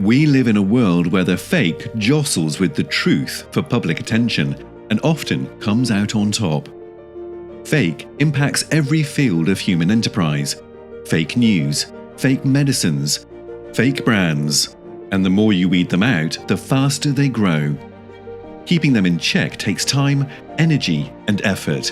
We live in a world where the fake jostles with the truth for public attention and often comes out on top. Fake impacts every field of human enterprise. Fake news, fake medicines, fake brands, and the more you weed them out, the faster they grow. Keeping them in check takes time, energy, and effort.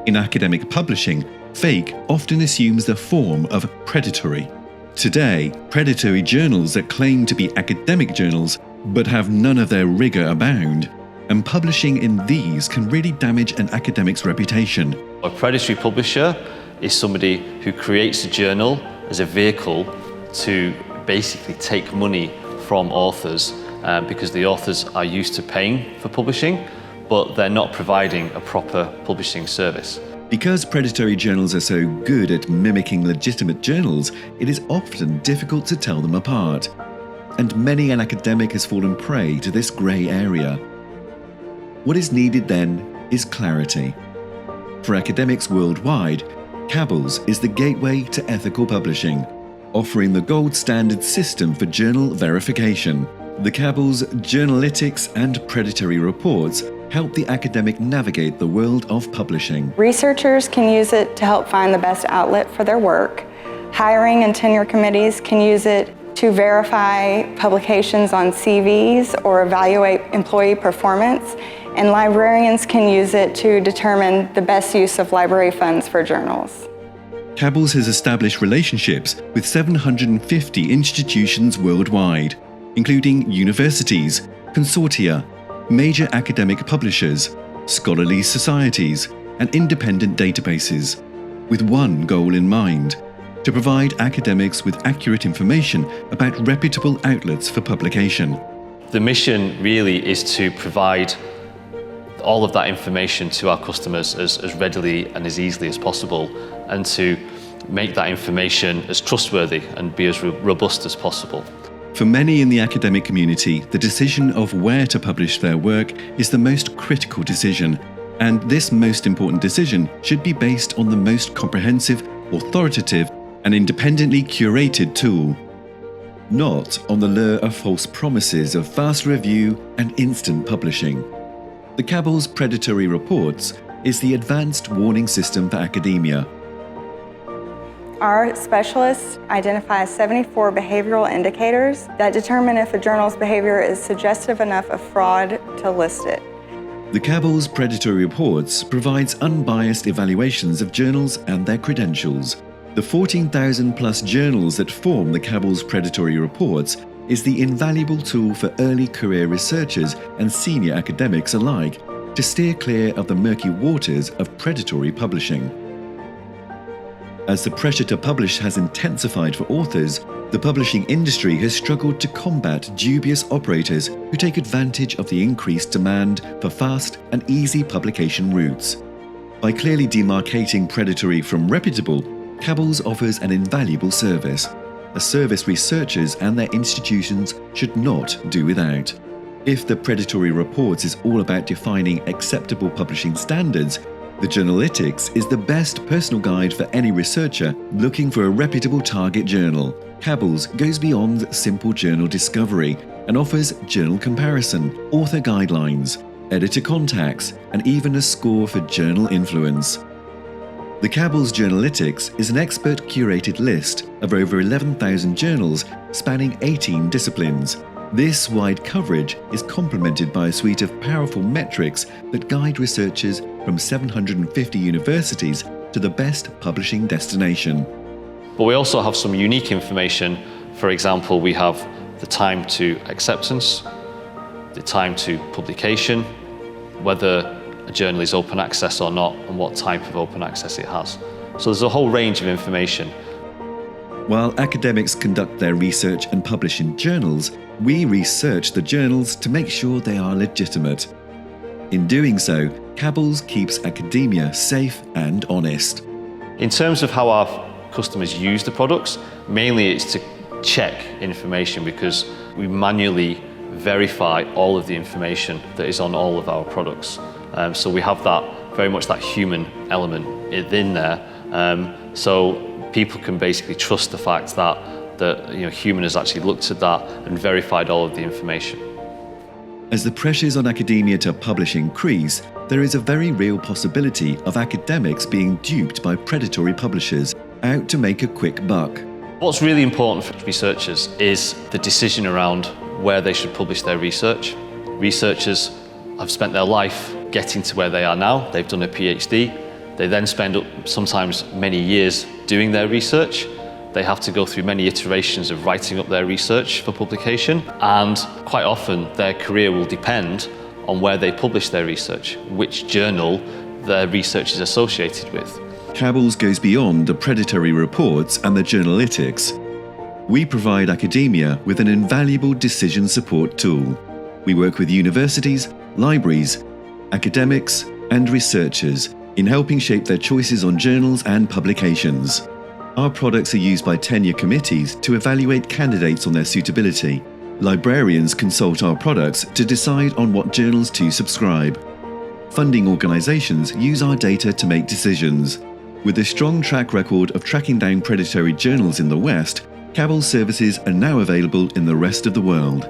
In academic publishing, fake often assumes the form of predatory. Today, predatory journals that claim to be academic journals but have none of their rigor abound, and publishing in these can really damage an academic's reputation. A predatory publisher is somebody who creates a journal as a vehicle to basically take money from authors because the authors are used to paying for publishing, but they're not providing a proper publishing service. Because predatory journals are so good at mimicking legitimate journals, it is often difficult to tell them apart. And many an academic has fallen prey to this grey area. What is needed then is clarity. For academics worldwide, Cabells is the gateway to ethical publishing, offering the gold standard system for journal verification. The Cabells Journalytics and Predatory Reports help the academic navigate the world of publishing. Researchers can use it to help find the best outlet for their work. Hiring and tenure committees can use it to verify publications on CVs or evaluate employee performance. And librarians can use it to determine the best use of library funds for journals. Cabells has established relationships with 750 institutions worldwide, including universities, consortia, major academic publishers, scholarly societies, and independent databases, with one goal in mind: to provide academics with accurate information about reputable outlets for publication. The mission really is to provide all of that information to our customers as readily and as easily as possible, and to make that information as trustworthy and be as robust as possible. For many in the academic community, the decision of where to publish their work is the most critical decision, and this most important decision should be based on the most comprehensive, authoritative, and independently curated tool, not on the lure of false promises of fast review and instant publishing. The Cabells Predatory Reports is the advanced warning system for academia. Our specialists identify 74 behavioral indicators that determine if a journal's behavior is suggestive enough of fraud to list it. The Cabells Predatory Reports provides unbiased evaluations of journals and their credentials. The 14,000 plus journals that form the Cabells Predatory Reports is the invaluable tool for early career researchers and senior academics alike to steer clear of the murky waters of predatory publishing. As the pressure to publish has intensified for authors, the publishing industry has struggled to combat dubious operators who take advantage of the increased demand for fast and easy publication routes. By clearly demarcating predatory from reputable, Cabells offers an invaluable service, a service researchers and their institutions should not do without. If the Predatory Reports is all about defining acceptable publishing standards, the Journalitics is the best personal guide for any researcher looking for a reputable target journal. Cabells goes beyond simple journal discovery and offers journal comparison, author guidelines, editor contacts, and even a score for journal influence. The Cabells Journalitics is an expert curated list of over 11,000 journals spanning 18 disciplines. This wide coverage is complemented by a suite of powerful metrics that guide researchers from 750 universities to the best publishing destination. But we also have some unique information. For example, we have the time to acceptance, the time to publication, whether a journal is open access or not, and what type of open access it has. So there's a whole range of information. While academics conduct their research and publish in journals, we research the journals to make sure they are legitimate. In doing so, Cabells keeps academia safe and honest. In terms of how our customers use the products, mainly it's to check information because we manually verify all of the information that is on all of our products. So we have that, very much that human element in there. So people can basically trust the fact that that a human has actually looked at that and verified all of the information. As the pressures on academia to publish increase, there is a very real possibility of academics being duped by predatory publishers out to make a quick buck. What's really important for researchers is the decision around where they should publish their research. Researchers have spent their life getting to where they are now. They've done a PhD. They then spend sometimes many years doing their research. They have to go through many iterations of writing up their research for publication, and quite often their career will depend on where they publish their research, which journal their research is associated with. Cabells goes beyond the Predatory Reports and the Journalitics. We provide academia with an invaluable decision support tool. We work with universities, libraries, academics, and researchers in helping shape their choices on journals and publications. Our products are used by tenure committees to evaluate candidates on their suitability. Librarians consult our products to decide on what journals to subscribe. Funding organizations use our data to make decisions. With a strong track record of tracking down predatory journals in the West, Cabells services are now available in the rest of the world.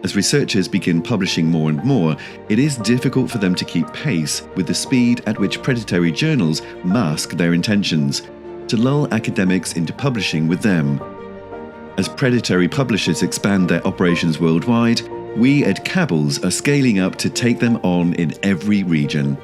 As researchers begin publishing more and more, it is difficult for them to keep pace with the speed at which predatory journals mask their intentions, to lull academics into publishing with them. As predatory publishers expand their operations worldwide, we at Cabells are scaling up to take them on in every region.